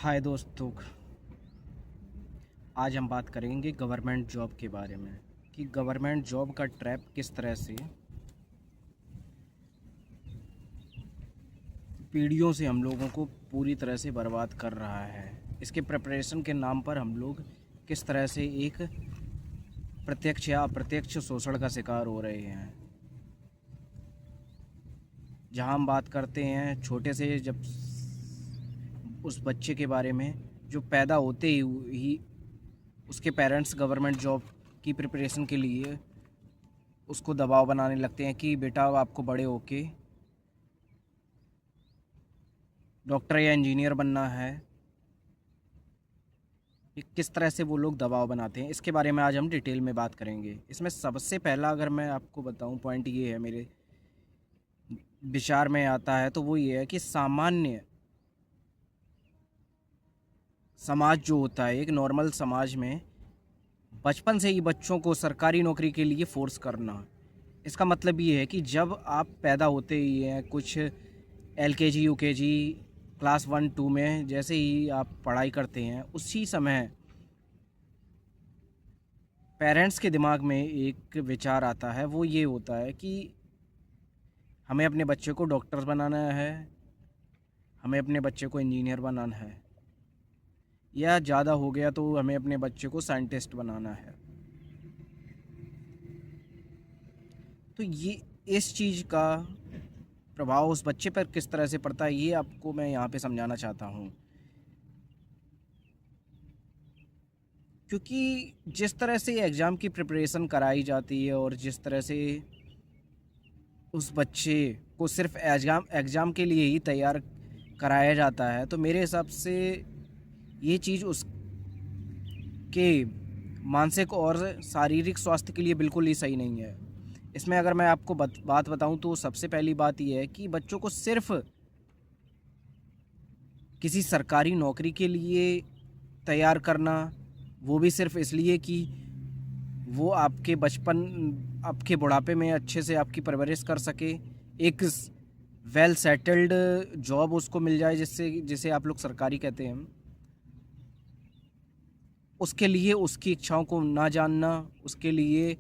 हाय दोस्तों। आज हम बात करेंगे गवर्नमेंट जॉब के बारे में कि गवर्नमेंट जॉब का ट्रैप किस तरह से पीढ़ियों से हम लोगों को पूरी तरह से बर्बाद कर रहा है। इसके प्रिपरेशन के नाम पर हम लोग किस तरह से एक प्रत्यक्ष या अप्रत्यक्ष शोषण का शिकार हो रहे हैं। जहां हम बात करते हैं छोटे से जब उस बच्चे के बारे में जो पैदा होते ही उसके पेरेंट्स गवर्नमेंट जॉब की प्रिपरेशन के लिए उसको दबाव बनाने लगते हैं कि बेटा आपको बड़े होके डॉक्टर या इंजीनियर बनना है। ये किस तरह से वो लोग दबाव बनाते हैं, इसके बारे में आज हम डिटेल में बात करेंगे। इसमें सबसे पहला अगर मैं आपको बताऊं पॉइंट ये है, मेरे विचार में आता है तो वो ये है कि सामान्य समाज जो होता है, एक नॉर्मल समाज में बचपन से ही बच्चों को सरकारी नौकरी के लिए फोर्स करना। इसका मतलब ये है कि जब आप पैदा होते ही हैं, कुछ एलकेजी यूकेजी क्लास 1 2 में जैसे ही आप पढ़ाई करते हैं, उसी समय पेरेंट्स के दिमाग में एक विचार आता है। वो ये होता है कि हमें अपने बच्चे को डॉक्टर बनाना है, हमें अपने बच्चे को इंजीनियर बनाना है, या ज़्यादा हो गया तो हमें अपने बच्चे को साइंटिस्ट बनाना है। तो ये इस चीज़ का प्रभाव उस बच्चे पर किस तरह से पड़ता है, ये आपको मैं यहाँ पे समझाना चाहता हूँ। क्योंकि जिस तरह से एग्ज़ाम की प्रिपरेशन कराई जाती है और जिस तरह से उस बच्चे को सिर्फ एग्ज़ाम एग्ज़ाम के लिए ही तैयार कराया जाता है, तो मेरे हिसाब से ये चीज़ उसके मानसिक और शारीरिक स्वास्थ्य के लिए बिल्कुल ही सही नहीं है। इसमें अगर मैं आपको बात बताऊं तो सबसे पहली बात ये है कि बच्चों को सिर्फ किसी सरकारी नौकरी के लिए तैयार करना, वो भी सिर्फ इसलिए कि वो आपके बचपन आपके बुढ़ापे में अच्छे से आपकी परवरिश कर सके, एक वेल सेटल्ड जॉब उसको मिल जाए जिससे जिसे आप लोग सरकारी कहते हैं, उसके लिए उसकी इच्छाओं को ना जानना, उसके लिए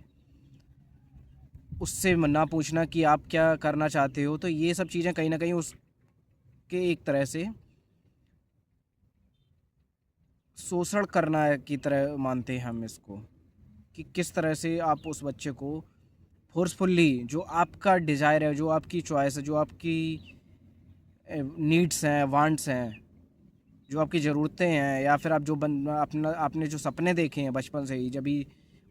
उससे ना पूछना कि आप क्या करना चाहते हो। तो ये सब चीज़ें कहीं ना कहीं उसके एक तरह से शोषण करना की तरह मानते हैं हम इसको, कि किस तरह से आप उस बच्चे को फोर्सफुली, जो आपका डिज़ायर है, जो आपकी चॉइस है, जो आपकी नीड्स हैं, वांट्स हैं, जो आपकी ज़रूरतें हैं, या फिर आप जो अपना आपने जो सपने देखे हैं बचपन से ही, जब भी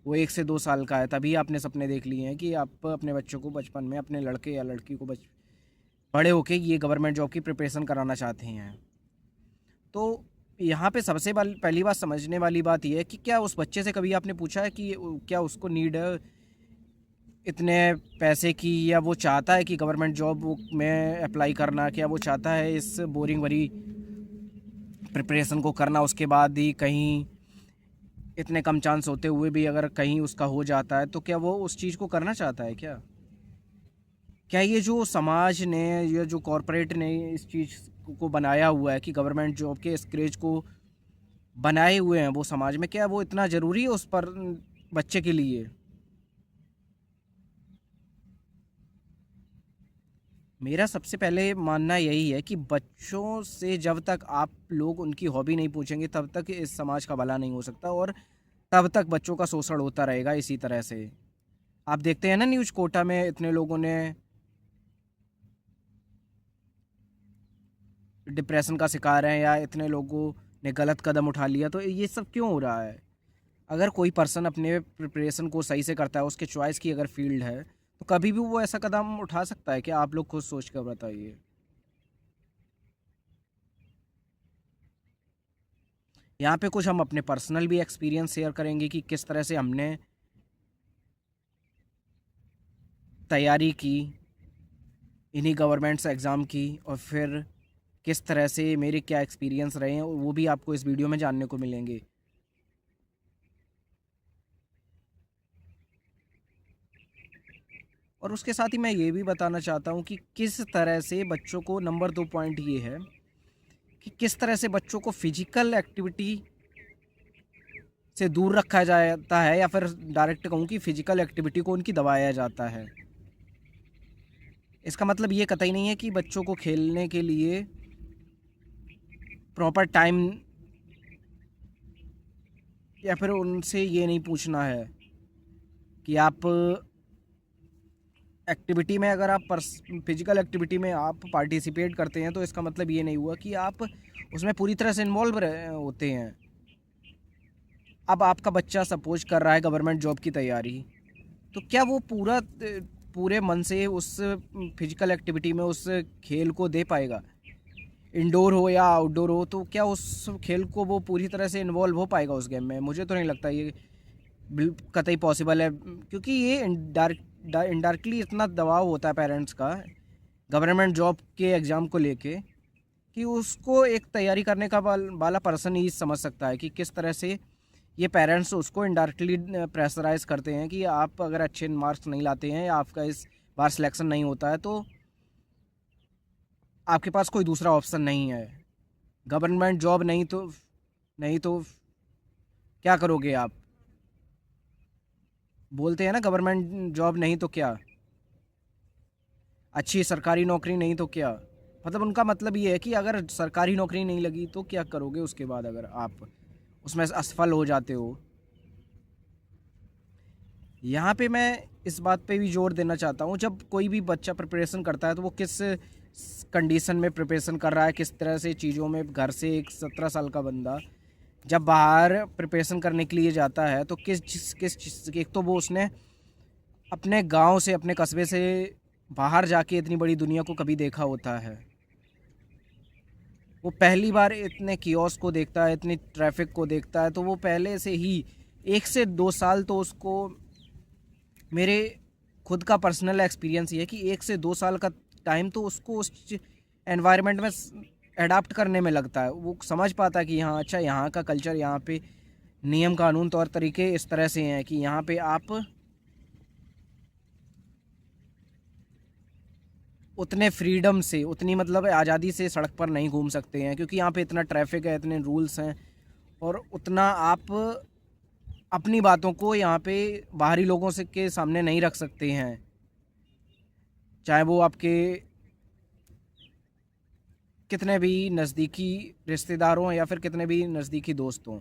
वो 1 से 2 साल का है तभी आपने सपने देख लिए हैं कि आप अपने बच्चों को बचपन में, अपने लड़के या लड़की को बड़े होके ये गवर्नमेंट जॉब की प्रिपरेशन कराना चाहते हैं। तो यहाँ पे सबसे पहली बात समझने वाली बात यह है कि क्या उस बच्चे से कभी आपने पूछा है कि क्या उसको नीड है इतने पैसे की, या वो चाहता है कि गवर्नमेंट जॉब में अप्लाई करना, क्या वो चाहता है इस बोरिंग भरी प्रिपरेशन को करना, उसके बाद ही कहीं इतने कम चांस होते हुए भी अगर कहीं उसका हो जाता है तो क्या वो उस चीज़ को करना चाहता है? क्या ये जो समाज ने, ये जो कॉरपोरेट ने इस चीज़ को बनाया हुआ है कि गवर्नमेंट जॉब के इस क्रेज को बनाए हुए हैं वो समाज में, क्या वो इतना ज़रूरी है उस पर बच्चे के लिए? मेरा सबसे पहले मानना यही है कि बच्चों से जब तक आप लोग उनकी हॉबी नहीं पूछेंगे तब तक इस समाज का भला नहीं हो सकता, और तब तक बच्चों का शोषण होता रहेगा इसी तरह से। आप देखते हैं ना, न्यूज़ कोटा में इतने लोगों ने डिप्रेशन का शिकार हैं, या इतने लोगों ने गलत कदम उठा लिया, तो ये सब क्यों हो रहा है? अगर कोई पर्सन अपने प्रिपरेशन को सही से करता है, उसके चॉइस की अगर फील्ड है, तो कभी भी वो ऐसा कदम उठा सकता है। क्या आप लोग खुद सोच कर बताइए। यहाँ पे कुछ हम अपने पर्सनल भी एक्सपीरियंस शेयर करेंगे कि किस तरह से हमने तैयारी की इन्हीं गवर्नमेंट्स एग्ज़ाम की, और फिर किस तरह से मेरे क्या एक्सपीरियंस रहे हैं, वो भी आपको इस वीडियो में जानने को मिलेंगे। और उसके साथ ही मैं ये भी बताना चाहता हूँ कि किस तरह से बच्चों को, नंबर 2 पॉइंट ये है कि किस तरह से बच्चों को फिजिकल एक्टिविटी से दूर रखा जाता है, या फिर डायरेक्ट कहूँ कि फिजिकल एक्टिविटी को उनकी दबाया जाता है। इसका मतलब ये कतई नहीं है कि बच्चों को खेलने के लिए प्रॉपर टाइम, या फिर उनसे ये नहीं पूछना है कि आप एक्टिविटी में, अगर आप फिजिकल एक्टिविटी में आप पार्टिसिपेट करते हैं तो इसका मतलब ये नहीं हुआ कि आप उसमें पूरी तरह से इन्वॉल्व होते हैं। अब आपका बच्चा सपोज कर रहा है गवर्नमेंट जॉब की तैयारी, तो क्या वो पूरे मन से उस फिजिकल एक्टिविटी में उस खेल को दे पाएगा? इंडोर हो या आउटडोर हो, तो क्या उस खेल को वो पूरी तरह से इन्वॉल्व हो पाएगा उस गेम में? मुझे तो नहीं लगता ये कतई पॉसिबल है, क्योंकि ये इनडायरेक्टली इतना दबाव होता है पेरेंट्स का गवर्नमेंट जॉब के एग्ज़ाम को लेके, कि उसको एक तैयारी करने का वाला पर्सन ही समझ सकता है कि किस तरह से ये पेरेंट्स उसको इनडायरेक्टली प्रेशराइज करते हैं कि आप अगर अच्छे मार्क्स नहीं लाते हैं या आपका इस बार सिलेक्शन नहीं होता है तो आपके पास कोई दूसरा ऑप्शन नहीं है। गवर्नमेंट जॉब नहीं तो क्या करोगे आप? बोलते हैं ना, गवर्नमेंट जॉब नहीं तो क्या, अच्छी सरकारी नौकरी नहीं तो क्या। मतलब उनका मतलब ये है कि अगर सरकारी नौकरी नहीं लगी तो क्या करोगे उसके बाद, अगर आप उसमें असफल हो जाते हो। यहाँ पे मैं इस बात पे भी जोर देना चाहता हूँ, जब कोई भी बच्चा प्रिपरेशन करता है तो वो किस कंडीशन में प्रिपरेशन कर रहा है, किस तरह से चीज़ों में। घर से एक 17 साल का बंदा जब बाहर प्रिपरेशन करने के लिए जाता है तो एक तो वो उसने अपने गांव से, अपने कस्बे से बाहर जाके इतनी बड़ी दुनिया को कभी देखा होता है। वो पहली बार इतने कियोस्क को देखता है, इतनी ट्रैफिक को देखता है, तो वो पहले से ही 1 से 2 साल तो उसको, मेरे खुद का पर्सनल एक्सपीरियंस ये है कि 1 से 2 साल का टाइम तो उसको उस एनवायरनमेंट में अडाप्ट करने में लगता है। वो समझ पाता है कि हाँ अच्छा, यहाँ का कल्चर, यहाँ पे नियम कानून तौर तरीके इस तरह से हैं कि यहाँ पे आप उतने फ्रीडम से, उतनी मतलब आज़ादी से सड़क पर नहीं घूम सकते हैं, क्योंकि यहाँ पे इतना ट्रैफिक है, इतने रूल्स हैं, और उतना आप अपनी बातों को यहाँ पे बाहरी लोगों से के सामने नहीं रख सकते हैं, चाहे वो आपके कितने भी नज़दीकी रिश्तेदार हों या फिर कितने भी नज़दीकी दोस्त हों।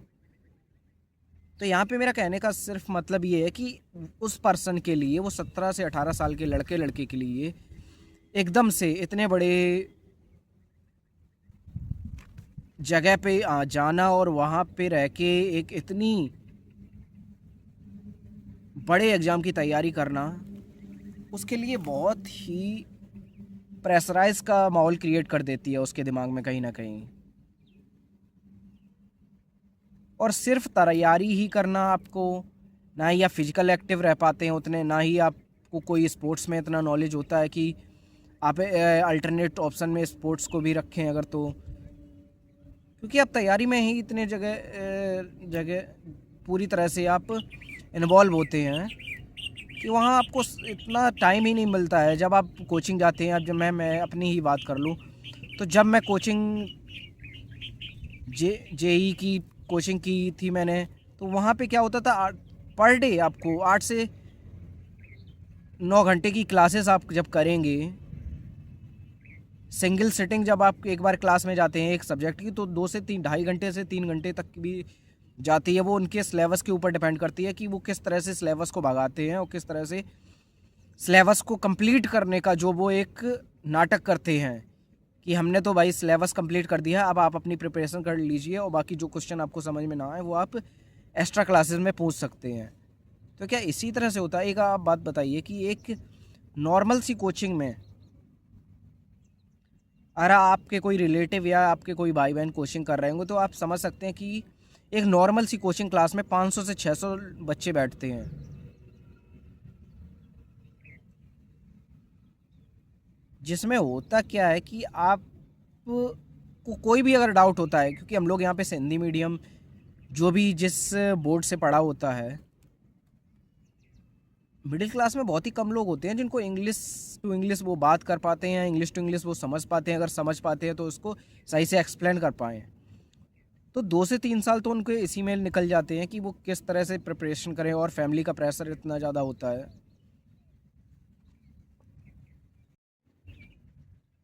तो यहाँ पे मेरा कहने का सिर्फ मतलब ये है कि उस पर्सन के लिए, वो 17 से 18 साल के लड़के लड़के के लिए एकदम से इतने बड़े जगह पे जाना और वहाँ पे रह के एक इतनी बड़े एग्ज़ाम की तैयारी करना, उसके लिए बहुत ही प्रेशराइज का माहौल क्रिएट कर देती है उसके दिमाग में कहीं ना कहीं। और सिर्फ तैयारी ही करना आपको, ना ही आप फिजिकल एक्टिव रह पाते हैं उतने, ना ही आपको कोई स्पोर्ट्स में इतना नॉलेज होता है कि आप अल्टरनेट ऑप्शन में स्पोर्ट्स को भी रखें अगर तो, क्योंकि आप तैयारी में ही इतने जगह पूरी तरह से आप इन्वॉल्व होते हैं कि वहाँ आपको इतना टाइम ही नहीं मिलता है। जब आप कोचिंग जाते हैं, अब जब मैं अपनी ही बात कर लूँ, तो जब मैं कोचिंग जेई की कोचिंग की थी मैंने, तो वहाँ पे क्या होता था, पर डे आपको 8 से 9 घंटे की क्लासेस आप जब करेंगे, सिंगल सिटिंग जब आप एक बार क्लास में जाते हैं एक सब्जेक्ट की, तो 2 से 3, 2.5 घंटे से 3 घंटे तक भी जाती है। वो उनके सिलेबस के ऊपर डिपेंड करती है कि वो किस तरह से सिलेबस को भगाते हैं और किस तरह से सिलेबस को कंप्लीट करने का जो वो एक नाटक करते हैं कि हमने तो भाई सिलेबस कंप्लीट कर दिया, अब आप अपनी प्रिपरेशन कर लीजिए और बाकी जो क्वेश्चन आपको समझ में ना आए वो आप एक्स्ट्रा क्लासेस में पूछ सकते हैं। तो क्या इसी तरह से होता है? एक आप बात बताइए कि एक नॉर्मल सी कोचिंग में अगर आपके कोई रिलेटिव या आपके कोई भाई बहन कोचिंग कर रहे होंगे, तो आप समझ सकते हैं कि एक नॉर्मल सी कोचिंग क्लास में 500 से 600 बच्चे बैठते हैं, जिसमें होता क्या है कि आप को कोई भी अगर डाउट होता है, क्योंकि हम लोग यहाँ पे हिंदी मीडियम जो भी जिस बोर्ड से पढ़ा होता है, मिडिल क्लास में बहुत ही कम लोग होते हैं जिनको इंग्लिश टू इंग्लिश वो बात कर पाते हैं, इंग्लिश टू इंग्लिश वो समझ पाते हैं, अगर समझ पाते हैं तो उसको सही से एक्सप्लेन कर पाएँ। तो 2 से 3 साल तो उनके इसी में निकल जाते हैं कि वो किस तरह से प्रिपरेशन करें, और फैमिली का प्रेशर इतना ज़्यादा होता है।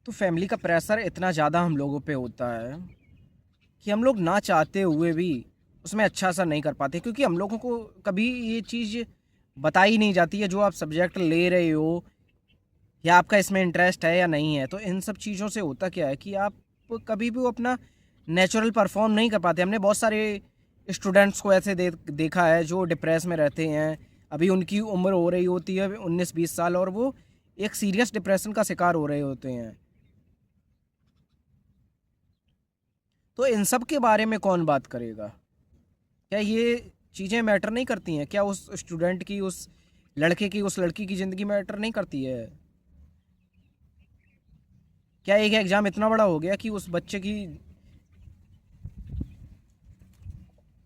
तो फैमिली का प्रेशर इतना ज़्यादा हम लोगों पे होता है कि हम लोग ना चाहते हुए भी उसमें अच्छा सा नहीं कर पाते, क्योंकि हम लोगों को कभी ये चीज़ बताई नहीं जाती है, जो आप सब्जेक्ट ले रहे हो या आपका इसमें इंटरेस्ट है या नहीं है। तो इन सब चीज़ों से होता क्या है कि आप कभी भी वो अपना नेचुरल परफॉर्म नहीं कर पाते। हमने बहुत सारे स्टूडेंट्स को ऐसे देखा है जो डिप्रेस में रहते हैं, अभी उनकी उम्र हो रही होती है 19-20 साल, और वो एक सीरियस डिप्रेशन का शिकार हो रहे होते हैं। तो इन सब के बारे में कौन बात करेगा? क्या ये चीज़ें मैटर नहीं करती हैं? क्या उस स्टूडेंट की, उस लड़के की, उस लड़की की ज़िंदगी मैटर नहीं करती है? क्या एक एग्ज़ाम इतना बड़ा हो गया कि उस बच्चे की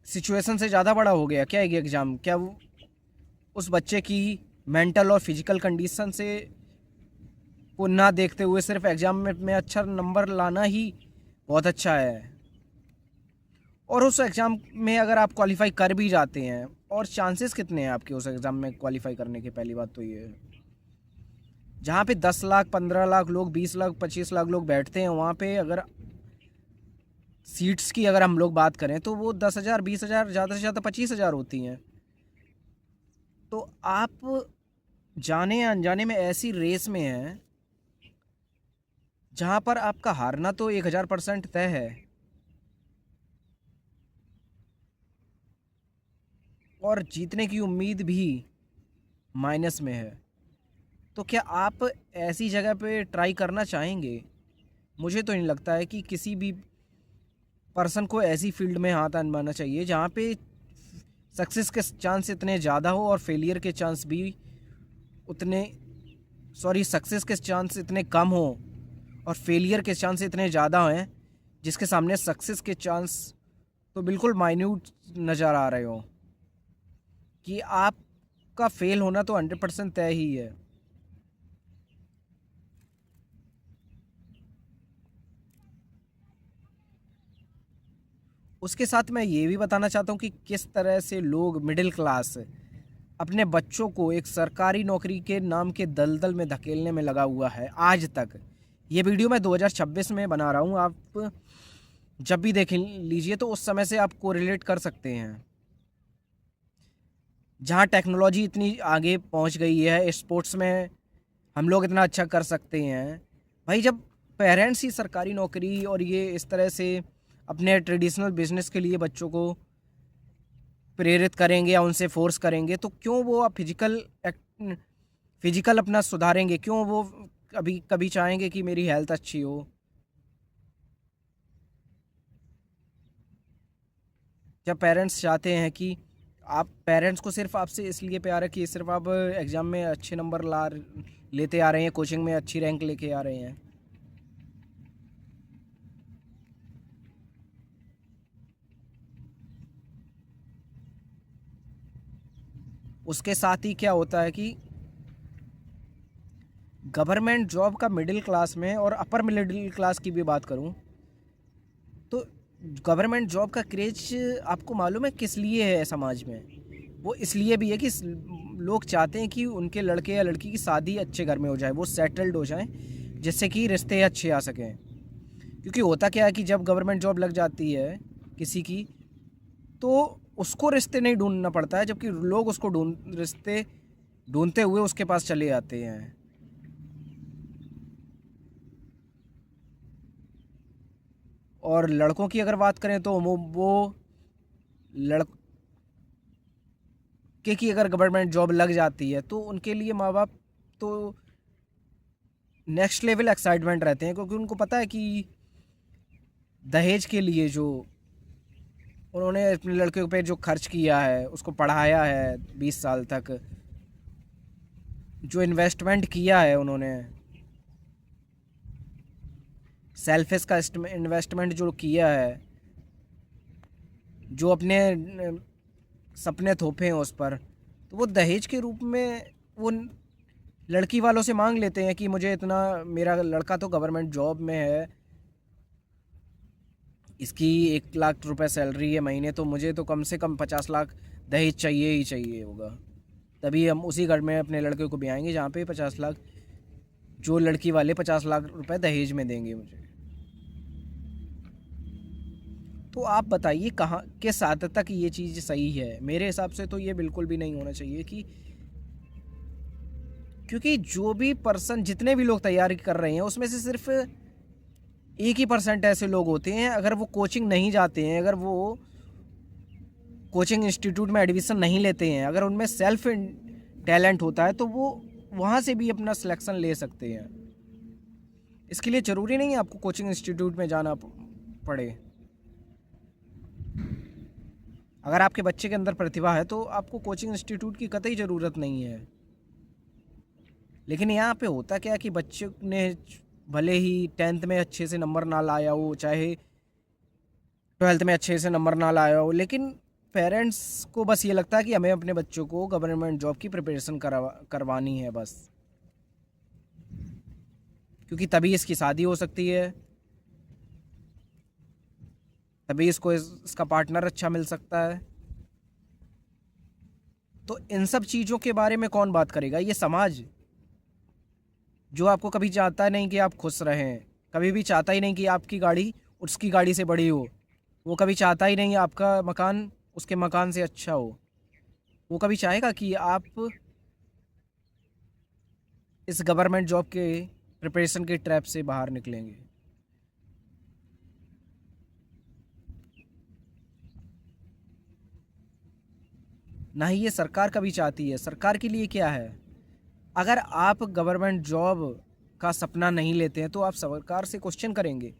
सिचुएशन से ज़्यादा बड़ा हो गया? क्या एक एग्ज़ाम, क्या वो उस बच्चे की मेंटल और फिजिकल कंडीशन से को ना देखते हुए सिर्फ एग्ज़ाम में अच्छा नंबर लाना ही बहुत अच्छा है? और उस एग्ज़ाम में अगर आप क्वालिफाई कर भी जाते हैं, और चांसेस कितने हैं आपके उस एग्ज़ाम में क्वालिफाई करने के? पहली बात तो ये है, जहाँ पे 10 लाख 15 लाख लोग, 20 लाख 25 लाख लोग बैठते हैं, वहाँ पे अगर सीट्स की अगर हम लोग बात करें तो वो 10,000 20,000, ज़्यादा से ज़्यादा 25,000 होती हैं। तो आप जाने या अनजाने में ऐसी रेस में हैं जहाँ पर आपका हारना तो 1000% तय है, और जीतने की उम्मीद भी माइनस में है। तो क्या आप ऐसी जगह पे ट्राई करना चाहेंगे? मुझे तो नहीं लगता है कि किसी भी पर्सन को ऐसी फील्ड में हाथ आजमाना चाहिए जहाँ पे सक्सेस के चांस इतने ज़्यादा हो और फेलियर के चांस भी उतने, सॉरी, सक्सेस के चांस इतने कम हो और फेलियर के चांस इतने ज़्यादा हैं, जिसके सामने सक्सेस के चांस तो बिल्कुल माइन्यूट नज़र आ रहे हो, कि आपका फेल होना तो 100% तय ही है। उसके साथ मैं ये भी बताना चाहता हूँ कि किस तरह से लोग, मिडिल क्लास, अपने बच्चों को एक सरकारी नौकरी के नाम के दलदल में धकेलने में लगा हुआ है आज तक। ये वीडियो मैं 2026 में बना रहा हूँ, आप जब भी देख लीजिए तो उस समय से आप कोरिलेट कर सकते हैं। जहाँ टेक्नोलॉजी इतनी आगे पहुँच गई है, स्पोर्ट्स में हम लोग इतना अच्छा कर सकते हैं। भाई, जब पेरेंट्स ही सरकारी नौकरी और ये इस तरह से अपने ट्रेडिशनल बिजनेस के लिए बच्चों को प्रेरित करेंगे या उनसे फोर्स करेंगे, तो क्यों वो आप फिजिकल अपना सुधारेंगे? क्यों वो कभी कभी चाहेंगे कि मेरी हेल्थ अच्छी हो? जब पेरेंट्स चाहते हैं कि आप, पेरेंट्स को सिर्फ आपसे इसलिए प्यार है कि सिर्फ आप एग्ज़ाम में अच्छे नंबर लेते आ रहे हैं, कोचिंग में अच्छी रैंक लेके आ रहे हैं। उसके साथ ही क्या होता है कि गवर्नमेंट जॉब का मिडिल क्लास में, और अपर मिडिल क्लास की भी बात करूं तो गवर्नमेंट जॉब का क्रेज आपको मालूम है किस लिए है समाज में? वो इसलिए भी है कि लोग चाहते हैं कि उनके लड़के या लड़की की शादी अच्छे घर में हो जाए, वो सेटल्ड हो जाए, जिससे कि रिश्ते अच्छे आ सकें। क्योंकि होता क्या है कि जब गवर्नमेंट जॉब लग जाती है किसी की, तो उसको रिश्ते नहीं ढूंढना पड़ता है, जबकि लोग उसको रिश्ते ढूंढते हुए उसके पास चले जाते हैं। और लड़कों की अगर बात करें तो वो लड़के की अगर गवर्नमेंट जॉब लग जाती है तो उनके लिए माँ बाप तो नेक्स्ट लेवल एक्साइटमेंट रहते हैं, क्योंकि उनको पता है कि दहेज के लिए जो उन्होंने अपने लड़के पे जो खर्च किया है, उसको पढ़ाया है 20 साल तक, जो इन्वेस्टमेंट किया है उन्होंने, सेल्फिश का इन्वेस्टमेंट जो किया है, जो अपने सपने थोपे हैं उस पर, तो वो दहेज के रूप में वो लड़की वालों से मांग लेते हैं कि मुझे इतना, मेरा लड़का तो गवर्नमेंट जॉब में है, इसकी 1 लाख रुपए सैलरी है महीने, तो मुझे तो कम से कम 50 लाख दहेज चाहिए ही चाहिए होगा। तभी हम उसी घर में अपने लड़के को ब्याएंगे जहाँ पे 50 लाख, जो लड़की वाले 50 लाख रुपए दहेज में देंगे मुझे। तो आप बताइए कहाँ किस हद तक ये चीज़ सही है। मेरे हिसाब से तो ये बिल्कुल भी नहीं होना चाहिए कि, क्योंकि जो भी पर्सन, जितने भी लोग तैयारी कर रहे हैं उसमें से सिर्फ 1% ऐसे लोग होते हैं, अगर वो कोचिंग नहीं जाते हैं, अगर वो कोचिंग इंस्टीट्यूट में एडमिशन नहीं लेते हैं, अगर उनमें सेल्फ टैलेंट होता है तो वो वहाँ से भी अपना सिलेक्शन ले सकते हैं। इसके लिए ज़रूरी नहीं है आपको कोचिंग इंस्टीट्यूट में जाना पड़े। अगर आपके बच्चे के अंदर प्रतिभा है तो आपको कोचिंग इंस्टीट्यूट की कतई ज़रूरत नहीं है। लेकिन यहाँ पे होता क्या कि बच्चे ने भले ही 10th में अच्छे से नंबर ना लाया हो, चाहे 12th में अच्छे से नंबर ना लाया हो, लेकिन पेरेंट्स को बस ये लगता है कि हमें अपने बच्चों को गवर्नमेंट जॉब की प्रिपरेशन करवानी है बस, क्योंकि तभी इसकी शादी हो सकती है, तभी इसको इसका पार्टनर अच्छा मिल सकता है। तो इन सब चीज़ों के बारे में कौन बात करेगा? ये समाज, जो आपको कभी चाहता नहीं कि आप खुश रहें, कभी भी चाहता ही नहीं कि आपकी गाड़ी उसकी गाड़ी से बड़ी हो, वो कभी चाहता ही नहीं आपका मकान उसके मकान से अच्छा हो, वो कभी चाहेगा कि आप इस गवर्नमेंट जॉब के प्रिपरेशन के ट्रैप से बाहर निकलेंगे? ना ही ये सरकार कभी चाहती है। सरकार के लिए क्या है? अगर आप गवर्नमेंट जॉब का सपना नहीं लेते हैं तो आप सरकार से क्वेश्चन करेंगे,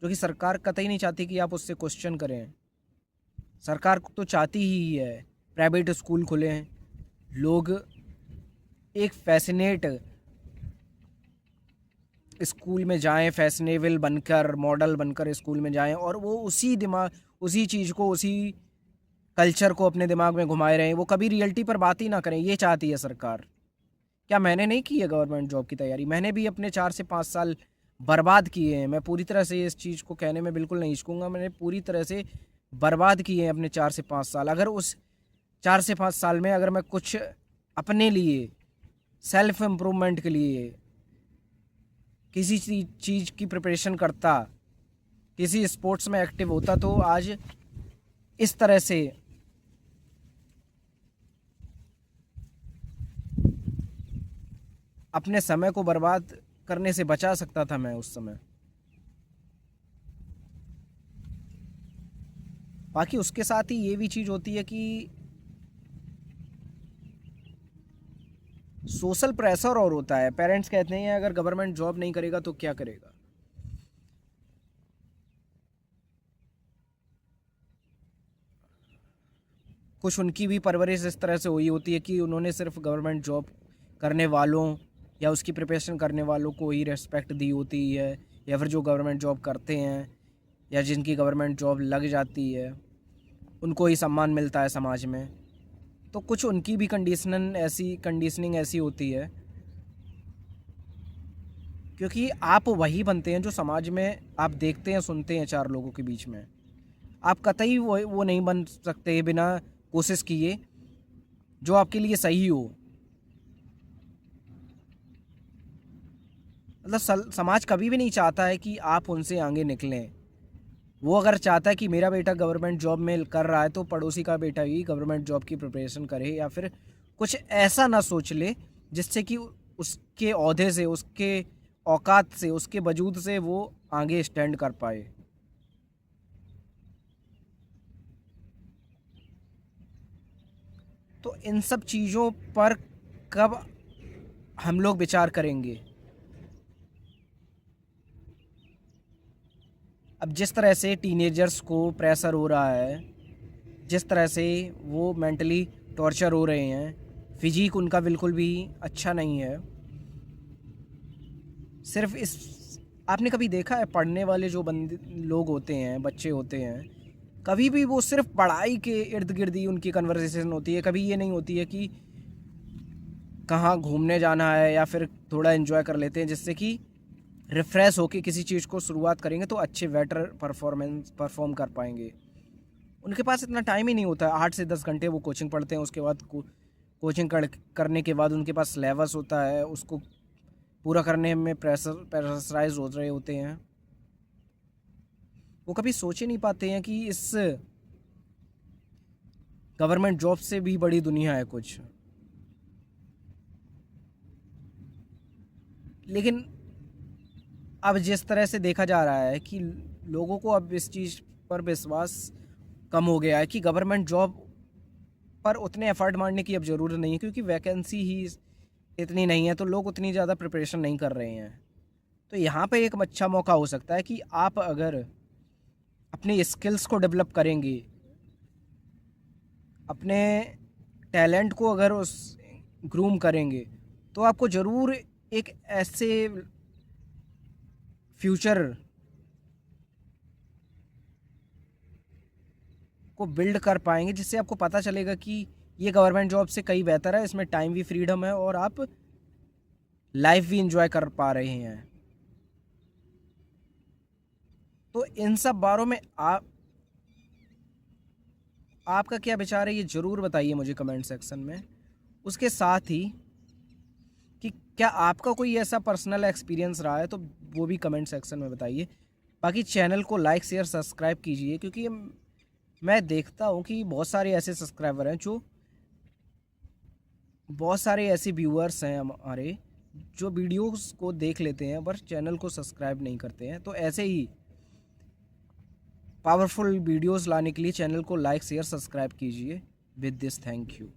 जो कि सरकार कतई नहीं चाहती कि आप उससे क्वेश्चन करें। सरकार तो चाहती ही है प्राइवेट स्कूल खुलें, लोग एक फैसिनेट स्कूल में जाएं, फैशनेबल बनकर, मॉडल बनकर स्कूल में जाएं, और वो उसी चीज़ को, उसी कल्चर को अपने दिमाग में घुमाए रहें, वो कभी रियलिटी पर बात ही ना करें। ये चाहती है सरकार। क्या मैंने नहीं की है गवर्नमेंट जॉब की तैयारी? मैंने भी अपने 4 से 5 साल बर्बाद किए हैं। मैं पूरी तरह से इस चीज़ को कहने में बिल्कुल नहीं हिचकूंगा, मैंने पूरी तरह से बर्बाद किए हैं अपने 4 से 5 साल। अगर उस 4 से 5 साल में अगर मैं कुछ अपने लिए, सेल्फ इम्प्रूवमेंट के लिए किसी चीज़ की प्रिपरेशन करता, किसी स्पोर्ट्स में एक्टिव होता, तो आज इस तरह से अपने समय को बर्बाद करने से बचा सकता था मैं उस समय। बाकी उसके साथ ही ये भी चीज़ होती है कि सोशल प्रेशर और होता है। पेरेंट्स कहते हैं अगर गवर्नमेंट जॉब नहीं करेगा तो क्या करेगा। कुछ उनकी भी परवरिश इस तरह से हुई होती है कि उन्होंने सिर्फ गवर्नमेंट जॉब करने वालों या उसकी प्रिपरेशन करने वालों को ही रेस्पेक्ट दी होती है, या फिर जो गवर्नमेंट जॉब करते हैं या जिनकी गवर्नमेंट जॉब लग जाती है उनको ही सम्मान मिलता है समाज में। तो कुछ उनकी भी कंडीशनिंग ऐसी होती है, क्योंकि आप वही बनते हैं जो समाज में आप देखते हैं, सुनते हैं 4 लोगों के बीच में। आप कतई वो नहीं बन सकते बिना कोशिश किए जो आपके लिए सही हो। मतलब समाज कभी भी नहीं चाहता है कि आप उनसे आगे निकलें। वो अगर चाहता है कि मेरा बेटा गवर्नमेंट जॉब में कर रहा है तो पड़ोसी का बेटा भी गवर्नमेंट जॉब की प्रिपरेशन करे, या फिर कुछ ऐसा ना सोच ले जिससे कि उसके ओहदे से, उसके औकात से, उसके वजूद से वो आगे स्टैंड कर पाए। तो इन सब चीज़ों पर कब हम लोग विचार करेंगे? अब जिस तरह से टीनेजर्स को प्रेशर हो रहा है, जिस तरह से वो मेंटली टॉर्चर हो रहे हैं, फिजिक उनका बिल्कुल भी अच्छा नहीं है। सिर्फ इस, आपने कभी देखा है पढ़ने वाले जो लोग होते हैं, बच्चे होते हैं, कभी भी वो सिर्फ पढ़ाई के इर्द गिर्द ही उनकी कन्वर्सेशन होती है। कभी ये नहीं होती है कि कहाँ घूमने जाना है या फिर थोड़ा एंजॉय कर लेते हैं, जिससे कि रिफ़्रेश होके किसी चीज़ को शुरुआत करेंगे तो अच्छे बेटर परफॉर्म कर पाएंगे। उनके पास इतना टाइम ही नहीं होता है। 8 से 10 घंटे वो कोचिंग पढ़ते हैं, उसके बाद कोचिंग करने के बाद उनके पास सिलेबस होता है, उसको पूरा करने में प्रेशराइज हो रहे होते हैं। वो कभी सोच ही नहीं पाते हैं कि इस गवर्नमेंट जॉब से भी बड़ी दुनिया है कुछ। लेकिन अब जिस तरह से देखा जा रहा है कि लोगों को अब इस चीज़ पर विश्वास कम हो गया है कि गवर्नमेंट जॉब पर उतने एफर्ट मारने की अब ज़रूरत नहीं है, क्योंकि वैकेंसी ही इतनी नहीं है, तो लोग उतनी ज़्यादा प्रिपरेशन नहीं कर रहे हैं। तो यहाँ पे एक अच्छा मौका हो सकता है कि आप अगर अपनी स्किल्स को डेवलप करेंगे, अपने टैलेंट को अगर उस ग्रूम करेंगे, तो आपको ज़रूर एक ऐसे फ्यूचर को बिल्ड कर पाएंगे जिससे आपको पता चलेगा कि ये गवर्नमेंट जॉब से कहीं बेहतर है, इसमें टाइम भी फ्रीडम है और आप लाइफ भी इंजॉय कर पा रहे हैं। तो इन सब बारों में आपका क्या विचार है, ये ज़रूर बताइए मुझे कमेंट सेक्शन में। उसके साथ ही कि क्या आपका कोई ऐसा पर्सनल एक्सपीरियंस रहा है तो वो भी कमेंट सेक्शन में बताइए। बाकी चैनल को लाइक शेयर सब्सक्राइब कीजिए, क्योंकि मैं देखता हूँ कि बहुत सारे ऐसे सब्सक्राइबर हैं जो बहुत सारे ऐसे व्यूअर्स हैं हमारे जो वीडियोस को देख लेते हैं पर चैनल को सब्सक्राइब नहीं करते हैं। तो ऐसे ही पावरफुल वीडियोस लाने के लिए चैनल को लाइक शेयर सब्सक्राइब कीजिए। With this thank you.